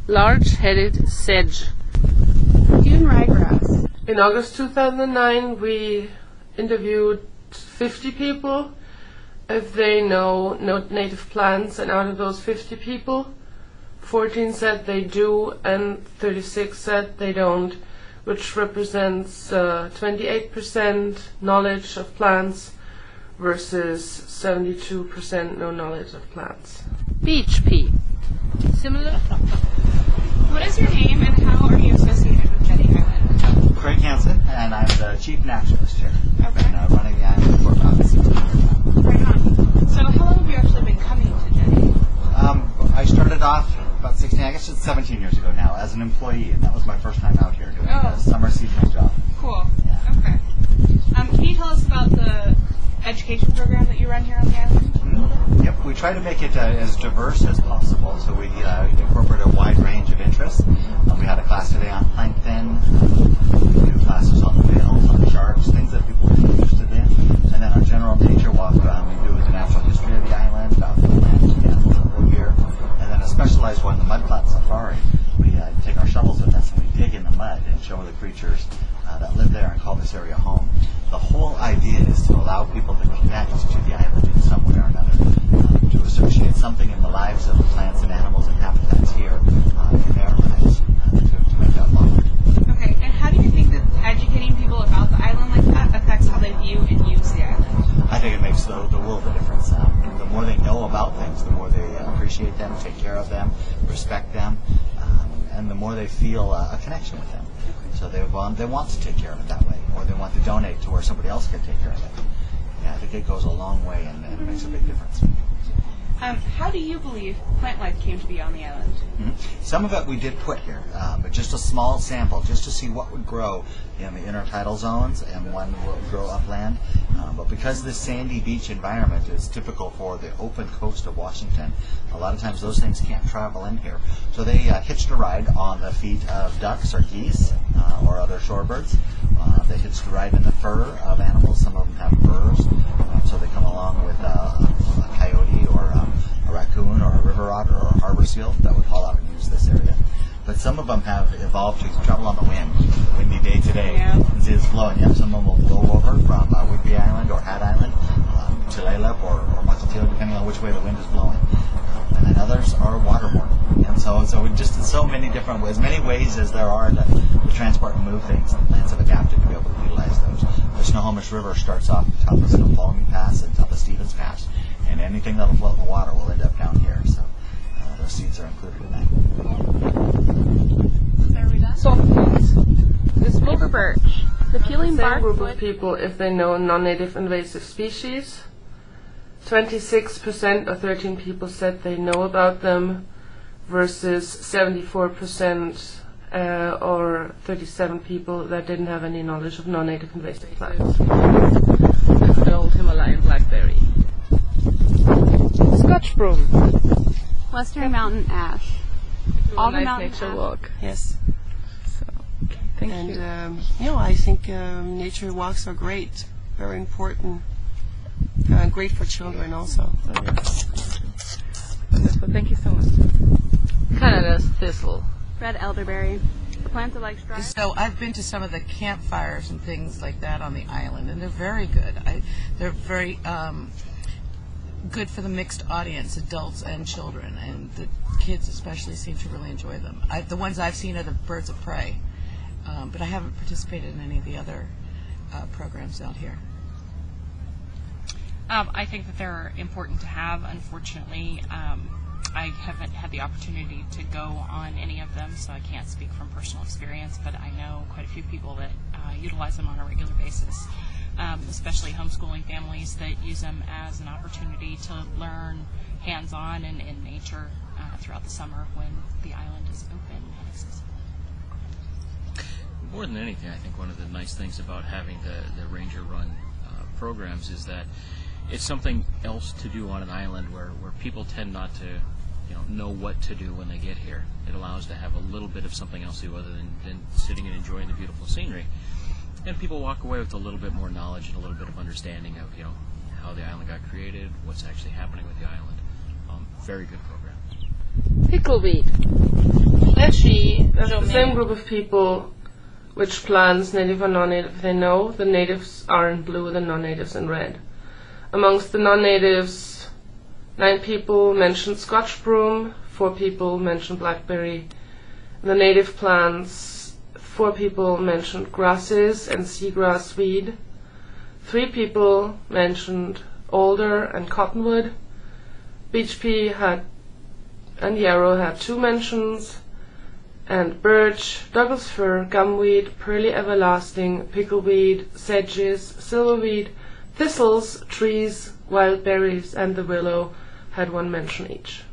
Large-headed sedge. Dune ryegrass. In August 2009, we interviewed 50 people if they know native plants, and out of those 50 people, 14 said they do and 36 said they don't, which represents 28% knowledge of plants versus 72% no knowledge of plants. Beach pea. Similar. What is your name and how are you associated with Jetty Island? Craig Hansen, and I'm the chief naturalist here. Okay. And running the island for about 16 years now. Right on. So how long have you actually been coming to Jetty? I started off about 16, I guess it's 17 years ago now, as an employee, and that was my first time out here doing a summer seasonal job. Cool. Yeah. Okay. Can you tell us about the education program that you run here on the island? Yep, we try to make it as diverse as possible, so we incorporate a wide range of interests. We had a class today on plankton, we do classes on the whales, on the sharks, things that people are interested in, and then our general nature walk, we do the natural history of the island, about the plants and animals that live here, and then a specialized one, the mud flat safari. We take our shovels with us and we dig in the mud and show the creatures that live there and call this area home. The whole idea is to allow people to connect to the island in some way or another, to associate something in the lives of the plants and animals and habitats here in their lives, to make that longer. Okay, and how do you think that educating people about the island like that affects how they view and use the island? I think it makes the world of difference. The more they know about things, the more they appreciate them, take care of them, respect them, and the more they feel a connection with them. So they want to take care of it that way, or they want to donate to where somebody else can take care of it. Yeah, I think it goes a long way and it makes a big difference. How do you believe plant life came to be on the island? Mm-hmm. Some of it we did put here, but just a small sample, just to see what would grow in the intertidal zones and when would grow upland. But because this sandy beach environment is typical for the open coast of Washington, a lot of times those things can't travel in here. So they hitched a ride on the feet of ducks or geese or other shorebirds. They hitched a ride in the fur of animals. Some of them have furs, so they come along with a coyote or a raccoon or a river otter or a harbor seal that would haul out and use this area. But some of them have evolved to travel on the wind. Windy day today. Yeah. It's blowing. Yep, some of them will blow over from Whidbey Island or Hat Island, Tulalip or Mukilteo, depending on which way the wind is blowing. And then others are waterborne. And so we just so many different ways, many ways as there are to transport and move things. And plants have adapted to be able to utilize those. The Snohomish River starts off at the top of Snoqualmie Pass and top of Stevens Pass. And anything that'll float in the water will end up down here. So those seeds are included in that. Are we done? Softwoods. The smoker birch. The peeling Same bark group wood. of people if they know non-native invasive species. 26% or 13 people said they know about them versus 74% or 37 people that didn't have any knowledge of non-native invasive plants. That's the old Himalayan blackberry. Scotch broom. Western Mountain Ash. All the Nice mountain nature ash. Walk, yes. So, thank you. And I think nature walks are great, very important, great for children also. Wonderful. Thank you so much. Canada's thistle. Red elderberry. The plants that like stripe. So I've been to some of the campfires and things like that on the island, and they're very good. They're very good for the mixed audience, adults and children, and the kids especially seem to really enjoy them. The ones I've seen are the birds of prey, but I haven't participated in any of the other programs out here. I think that they're important to have. Unfortunately, I haven't had the opportunity to go on any of them, so I can't speak from personal experience, but I know quite a few people that utilize them on a regular basis, especially homeschooling families that use them as an opportunity to learn hands-on and in nature throughout the summer when the island is open and accessible. More than anything, I think one of the nice things about having the ranger-run programs is that it's something else to do on an island where people tend not to know what to do when they get here. It allows to have a little bit of something else to do other than sitting and enjoying the beautiful scenery. And people walk away with a little bit more knowledge and a little bit of understanding of how the island got created, what's actually happening with the island. Very good program. Pickleweed. Letchi. That's the same group of people. Which plants, native or non-native, they know. The natives are in blue, the non-natives in red. Amongst the non-natives, 9 people mentioned Scotch broom, 4 people mentioned blackberry. The native plants, 4 people mentioned grasses and seagrass weed. 3 people mentioned alder and cottonwood. Beech pea and yarrow had 2 mentions. And birch, Douglas fir, gumweed, pearly everlasting, pickleweed, sedges, silverweed, thistles, trees, wild berries, and the willow had 1 mention each.